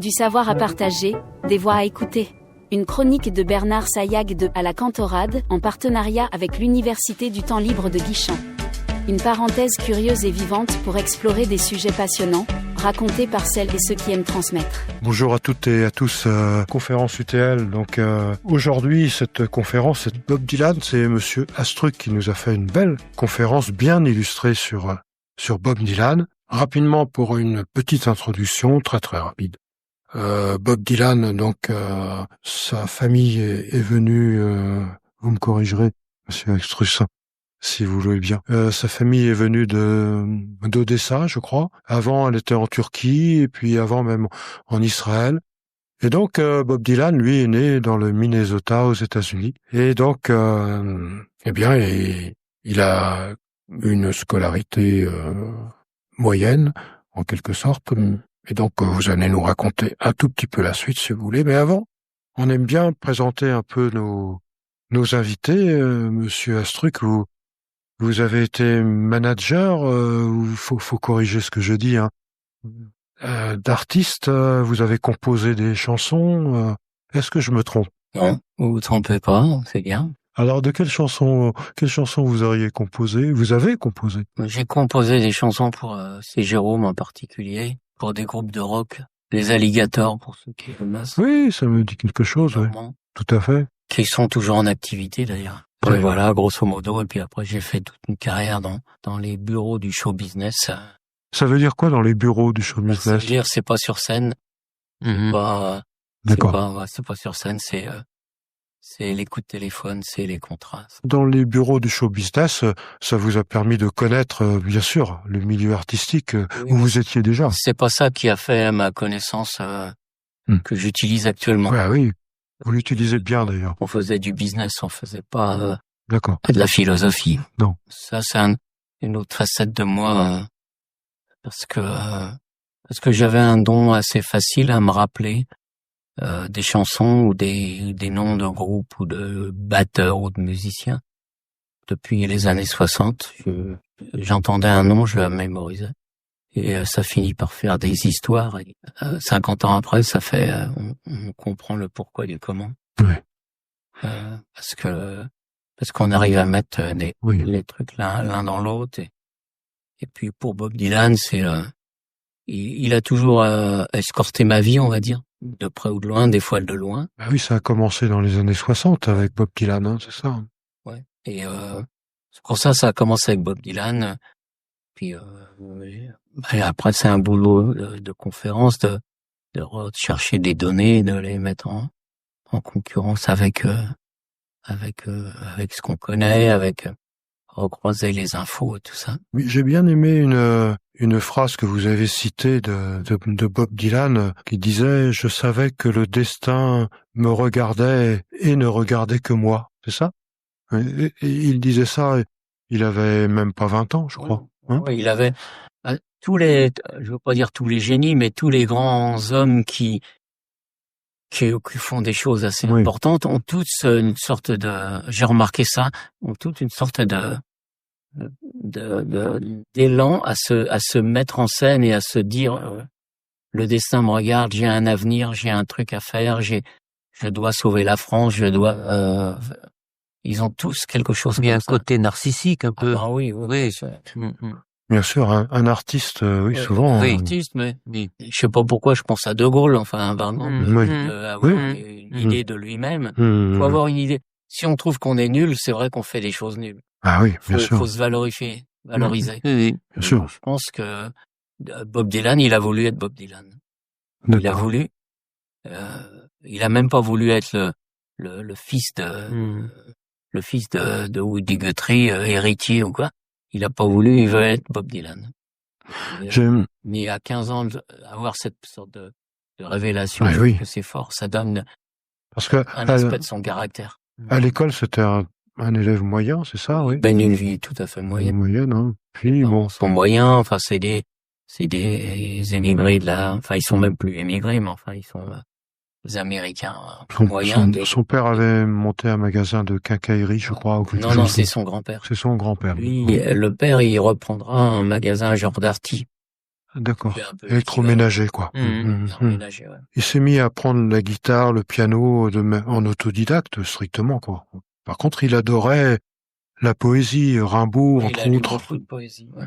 Du savoir à partager, des voix à écouter. Une chronique de Bernard Saillag de À la Cantorade, en partenariat avec l'Université du Temps Libre de Guichen. Une parenthèse curieuse et vivante pour explorer des sujets passionnants, racontés par celles et ceux qui aiment transmettre. Bonjour à toutes et à tous, conférence UTL. Donc aujourd'hui, cette conférence, c'est Bob Dylan, c'est Monsieur Astruc qui nous a fait une belle conférence bien illustrée sur Bob Dylan. Rapidement pour une petite introduction, très rapide. Bob Dylan, donc sa famille est venue, vous me corrigerez, Monsieur Astruc, si vous voulez bien. Sa famille est venue d'Odessa, je crois. Avant, elle était en Turquie, et puis avant même en Israël. Et donc, Bob Dylan, lui, est né dans le Minnesota, aux États-Unis. Et donc, eh bien, il a une scolarité moyenne, en quelque sorte. Et donc, vous allez nous raconter un tout petit peu la suite, si vous voulez. Mais avant, on aime bien présenter un peu nos invités. Monsieur Astruc, vous avez été manager, faut corriger ce que je dis, hein, d'artiste, vous avez composé des chansons, est-ce que je me trompe? Non, vous vous trompez pas, c'est bien. Alors de quelles chansons vous auriez composé? Vous avez composé? J'ai composé des chansons pour c'est Jérôme en particulier, pour des groupes de rock, les Alligators pour ceux qui connaissent. Oui, ça me dit quelque chose, oui. Tout à fait. Qui sont toujours en activité d'ailleurs. Et voilà, grosso modo, et puis après j'ai fait toute une carrière dans les bureaux du show business. Ça veut dire quoi dans les bureaux du show business? Ça veut dire c'est pas sur scène. D'accord. C'est pas sur scène, c'est les coups de téléphone, c'est les contrats. Dans les bureaux du show business, ça vous a permis de connaître, bien sûr, le milieu artistique où vous étiez déjà. C'est pas ça qui a fait ma connaissance que j'utilise actuellement. Ouais, oui. Vous l'utilisez bien d'ailleurs. On faisait du business, on faisait pas D'accord. de la philosophie. Non. Ça, c'est une autre facette de moi parce que j'avais un don assez facile à me rappeler des chansons ou des noms de groupes ou de batteurs ou de musiciens. Depuis les années 60, j'entendais un nom, je le mémorisais. Et ça finit par faire des histoires. Et 50 ans après, ça fait, on comprend le pourquoi du comment. Oui. Parce qu'on arrive à mettre les trucs l'un dans l'autre. Et puis pour Bob Dylan, c'est, il a toujours escorté ma vie, on va dire, de près ou de loin, des fois de loin. Bah oui, ça a commencé dans les années 60 avec Bob Dylan, hein, c'est ça. Ouais. Et c'est pour ça a commencé avec Bob Dylan. Puis après c'est un boulot de conférence de chercher des données, de les mettre en concurrence avec ce qu'on connaît, avec recroiser les infos et tout ça. Oui, j'ai bien aimé une phrase que vous avez citée de Bob Dylan qui disait: je savais que le destin me regardait et ne regardait que moi. C'est ça? Et il disait ça, il avait même pas 20 ans, je crois. Hein? Oui, il avait je veux pas dire tous les génies, mais tous les grands hommes qui font des choses assez importantes ont tous une sorte j'ai remarqué ça, ont toutes une sorte d'élan à se mettre en scène et à se dire le destin me regarde, j'ai un avenir, j'ai un truc à faire, je dois sauver la France, ils ont tous quelque chose. Il y a un côté narcissique un peu. Ah oui. Bien sûr, un artiste, souvent. Un artiste, mais je sais pas pourquoi je pense à De Gaulle, enfin, pardon, avoir une idée de lui-même. Faut avoir une idée. Si on trouve qu'on est nul, c'est vrai qu'on fait des choses nulles. Ah oui, bien sûr. Faut se valoriser. Oui, bien sûr. Je pense que Bob Dylan, il a voulu être Bob Dylan. D'accord. Il a voulu. Il a même pas voulu être le fils de Woody Guthrie, héritier ou quoi. Il a pas voulu, il veut être Bob Dylan. Mais à 15 ans, avoir cette sorte de révélation, que c'est fort, ça donne un aspect de son caractère. À l'école, c'était un élève moyen, c'est ça, oui? Une vie tout à fait moyenne. Moyenne, hein. Puis, Son moyen, enfin, c'est des émigrés enfin, ils sont même plus émigrés, mais enfin, ils sont les Américains moyens. Son père avait monté un magasin de quincaillerie, je crois. Non, c'est son grand-père. C'est son grand-père. Lui, le père, il reprendra un magasin genre Darty. D'accord. Fait un peu Électroménager, quoi. électroménager, ouais. Il s'est mis à apprendre la guitare, le piano en autodidacte, strictement, quoi. Par contre, il adorait la poésie, Rimbaud, Oui, il entre a lu autres. beaucoup de poésie, ouais.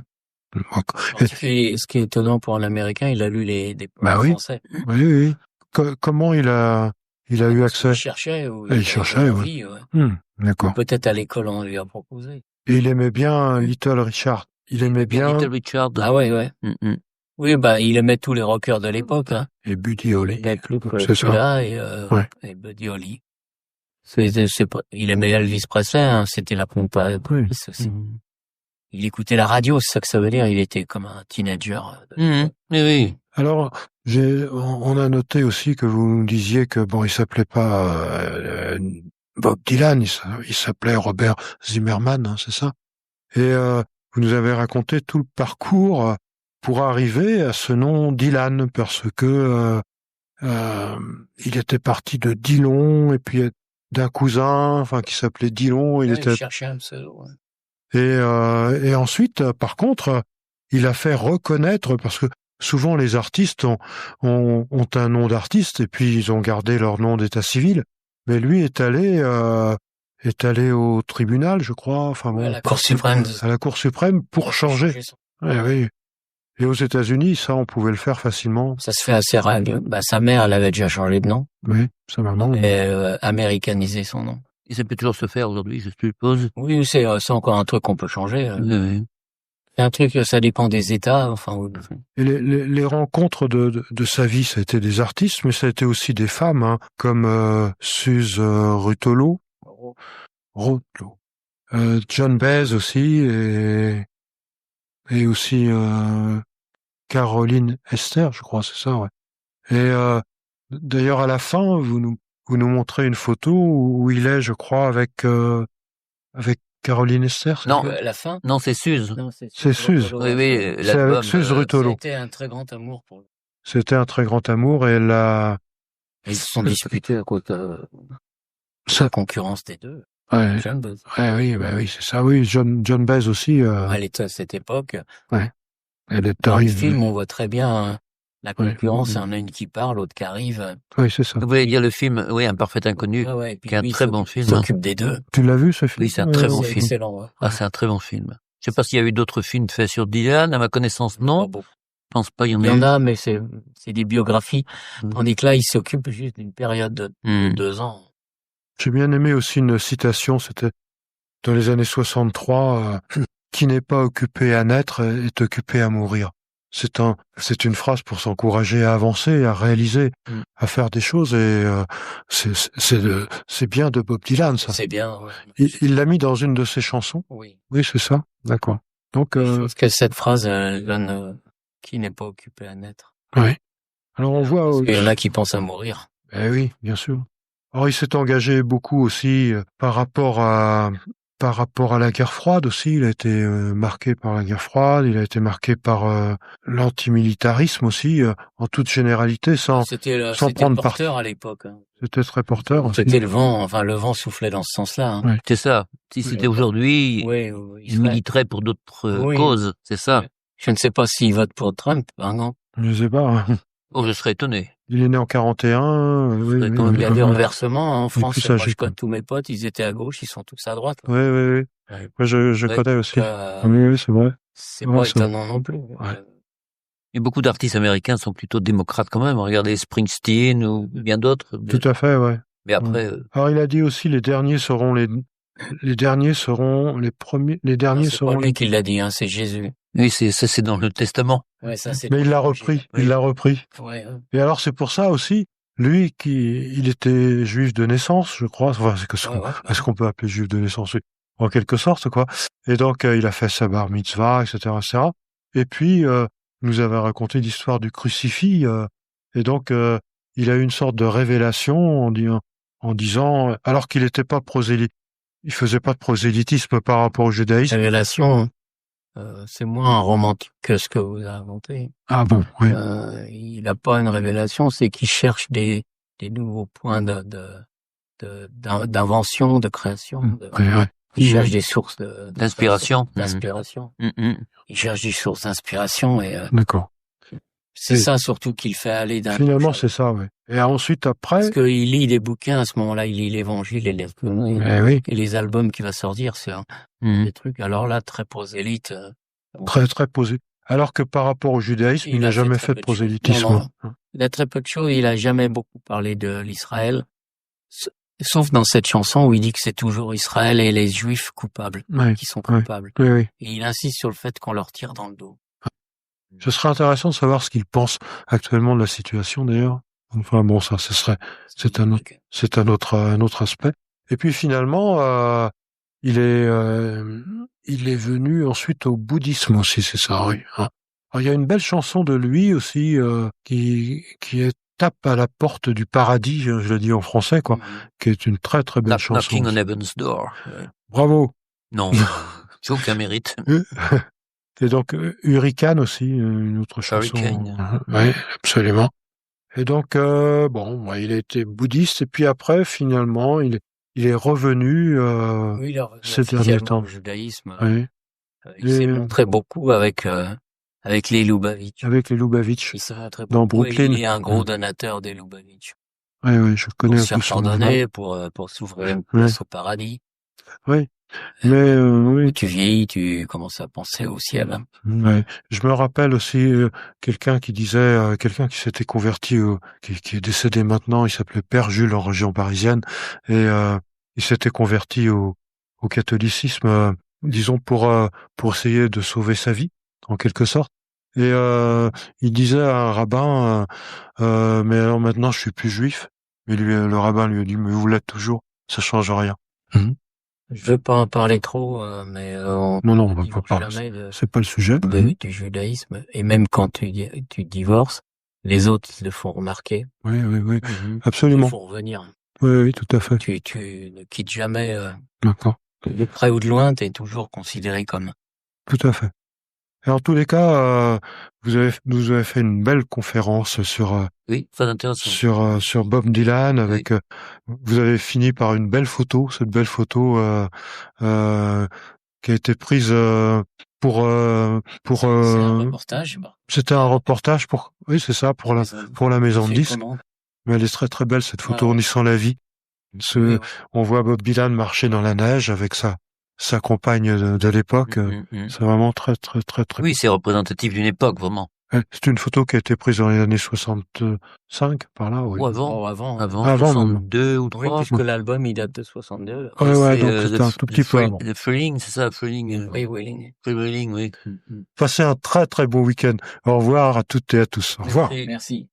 Et- Ce qui est étonnant pour un Américain, il a lu des Bah poètes oui. français. Oui, oui. Comment il a eu Parce qu'il accès? cherchait, ou Il cherchait, envie, ouais. D'accord. Peut-être à l'école, on lui a proposé. Et il aimait bien Little Richard. Il aimait bien Little Richard. Ah ouais, ouais. Oui, il aimait tous les rockers de l'époque, hein. et Buddy Holly. Il aimait plus que C'est ça. celui-là Ouais. et Buddy Holly. Il aimait Elvis Presley, hein. C'était la pompe à Oui. aussi. Il écoutait la radio, c'est ça que ça veut dire. Il était comme un teenager. Oui, oui. Alors, on a noté aussi que vous nous disiez que il s'appelait pas Bob Dylan, il s'appelait Robert Zimmerman, hein, c'est ça. Et vous nous avez raconté tout le parcours pour arriver à ce nom Dylan, parce que il était parti de Dillon et puis d'un cousin, qui s'appelait Dillon. Il cherchait un pseudo. Ouais. Et ensuite, par contre, il a fait reconnaître, parce que souvent les artistes ont un nom d'artiste et puis ils ont gardé leur nom d'état civil. Mais lui est allé au tribunal, je crois, à la Cour suprême. À la Cour suprême pour changer. Oui. Et aux États-Unis, ça, on pouvait le faire facilement. Ça se fait assez rare. Sa mère, elle avait déjà changé de nom. Oui, sa maman. Et américanisé son nom. Et ça peut toujours se faire aujourd'hui, je suppose. Oui, c'est encore un truc qu'on peut changer. Oui. C'est un truc, ça dépend des États. Et les rencontres de sa vie, ça a été des artistes, mais ça a été aussi des femmes, hein, comme Suze Rutolo, John Baez aussi, et aussi Caroline Esther, je crois, c'est ça, ouais. Et d'ailleurs, à la fin, vous nous montrez une photo où il est, je crois, avec Caroline Esther. Non, la fin. Non, c'est Suze. C'est Suze. Oui, c'est avec Suze Rutolo. C'était un très grand amour pour lui. C'était un très grand amour, et ils se sont disputés à cause de la concurrence des deux. Ouais. John Baez. Oui, c'est ça, oui. John Baez aussi. Elle était à cette époque. Ouais. Elle est dans le film, on voit très bien la concurrence. Il y en a une qui part, l'autre qui arrive. Oui, c'est ça. Vous voulez dire le film, Un parfait inconnu, qui est un très bon film. Il s'occupe des deux. Tu l'as vu, ce film? Oui, c'est un très bon film. Excellent, ouais. Ah, c'est un très bon film. Je sais pas s'il y a eu d'autres films faits sur Dylan, à ma connaissance, non. Je pense pas, il y en a, mais c'est des biographies. Tandis que là, il s'occupe juste d'une période de 2 ans. J'ai bien aimé aussi une citation, c'était dans les années 63, qui n'est pas occupé à naître est occupé à mourir. C'est une phrase pour s'encourager à avancer, à réaliser, à faire des choses, et c'est bien de Bob Dylan, ça. C'est bien, ouais. Il l'a mis dans une de ses chansons. Oui. Oui, c'est ça. D'accord. Donc, je pense que cette phrase donne qui n'est pas occupé à naître. Oui. Alors on voit. Parce qu'il y en a qui pensent à mourir. Eh oui, bien sûr. Alors il s'est engagé beaucoup aussi par rapport à la guerre froide aussi. Il a été marqué par la guerre froide. Il a été marqué par l'antimilitarisme aussi, en toute généralité, sans prendre parti. À l'époque. Hein. C'était très porteur aussi. C'était le vent soufflait dans ce sens-là. Hein. Ouais. C'est ça. Si c'était aujourd'hui, il militerait pour d'autres causes. C'est ça. Je ne sais pas s'il vote pour Trump, par exemple. Je ne sais pas. Oh, je serais étonné. Il est né en 41. Il y a des renversements en France. Moi, je connais tous mes potes, ils étaient à gauche, ils sont tous à droite. Oui. Moi, je connais aussi. Oui, c'est vrai. C'est pas étonnant non plus. Ouais. Et beaucoup d'artistes américains sont plutôt démocrates quand même. Regardez Springsteen ou bien d'autres. Tout à fait, ouais. Mais après. Alors il a dit aussi les derniers seront les premiers. Les derniers seront. C'est pas lui qui l'a dit, hein, c'est Jésus. Oui, c'est dans le Testament. Ouais, ça, c'est mais il l'a repris. Oui. Il l'a repris. Ouais. Et alors c'est pour ça aussi, lui il était juif de naissance, je crois. Enfin, est-ce qu'on peut appeler juif de naissance, en quelque sorte, quoi. Et donc il a fait sa bar mitzvah, etc., etc. Et puis nous avait raconté l'histoire du crucifix. Et donc il a eu une sorte de révélation en disant, alors qu'il n'était pas prosélyte, il faisait pas de prosélytisme par rapport au judaïsme. Révélation. C'est moins romantique que ce que vous avez inventé. Ah bon, oui. Il n'a pas une révélation, c'est qu'il cherche des nouveaux points d'invention, de création. Il cherche des sources d'inspiration. Il cherche des sources d'inspiration et. D'accord. C'est ça surtout qui le fait aller d'un. Finalement, c'est ça, oui. Et ensuite, après. Parce qu'il lit des bouquins, à ce moment-là, il lit l'Évangile et les albums qui va sortir sur des trucs. Alors là, très prosélyte. Très, très posé. Alors que par rapport au judaïsme, il n'a jamais fait de prosélytisme. Non. Il a très peu de choses. Il a jamais beaucoup parlé de l'Israël. Sauf dans cette chanson où il dit que c'est toujours Israël et les Juifs coupables qui sont coupables. Oui. Et il insiste sur le fait qu'on leur tire dans le dos. Ce serait intéressant de savoir ce qu'il pense actuellement de la situation, d'ailleurs. Enfin bon, ça, c'est un autre aspect. Et puis finalement, il est venu ensuite au bouddhisme aussi, c'est ça, oui. Alors, il y a une belle chanson de lui aussi qui est Tape à la porte du paradis, je le dis en français, quoi, qui est une très très belle chanson. Knocking on Heaven's Door. Bravo. Non, j'ai aucun mérite. Et donc Hurricane aussi, une autre chanson. Hurricane. Oui, absolument. Et donc il a été bouddhiste et puis après finalement il est revenu ces derniers temps au judaïsme. Oui. Il s'est montré beaucoup avec les Lubavitch. Avec les Lubavitch. Il s'est montré dans beaucoup. Brooklyn. Il est un gros donateur des Lubavitch. Oui, je connais un peu son son pardonner, pour s'ouvrir une place au paradis. Oui. Mais oui. Tu vieillis, tu commences à penser au ciel. Ouais. Je me rappelle aussi quelqu'un qui disait, quelqu'un qui s'était converti, qui est décédé maintenant, il s'appelait Père Jules en région parisienne, et il s'était converti au catholicisme, disons pour essayer de sauver sa vie, en quelque sorte. Et il disait à un rabbin, mais alors maintenant je suis plus juif. Mais le rabbin lui a dit, mais vous l'êtes toujours, ça change rien. Je veux pas en parler trop, mais non, on va pas parler. C'est pas le sujet. Du judaïsme. Et même quand tu divorces, les autres le font remarquer. Oui, absolument. Ils font revenir. Oui, tout à fait. Tu ne quittes jamais. D'accord. De près ou de loin, t'es toujours considéré comme. Tout à fait. Et en tous les cas, vous avez fait une belle conférence sur sur Bob Dylan avec vous avez fini par une belle photo, cette belle photo qui a été prise pour C'est un reportage. C'était un reportage pour la maison de disques. Mais elle est très très belle cette photo Unissant la vie. On voit Bob Dylan marcher dans la neige avec sa compagne de l'époque. C'est vraiment très très très très. Oui, c'est représentatif d'une époque vraiment. C'est une photo qui a été prise dans les années 65 par là. Oui. Ou avant 62 ou 3. Oui, puisque l'album il date de 62. Ouais, donc c'est un tout petit peu avant. The Freeling, c'est ça, Freeling. Freewheeling, oui. Passez un très très bon week-end. Au revoir à toutes et à tous. Au revoir. Merci.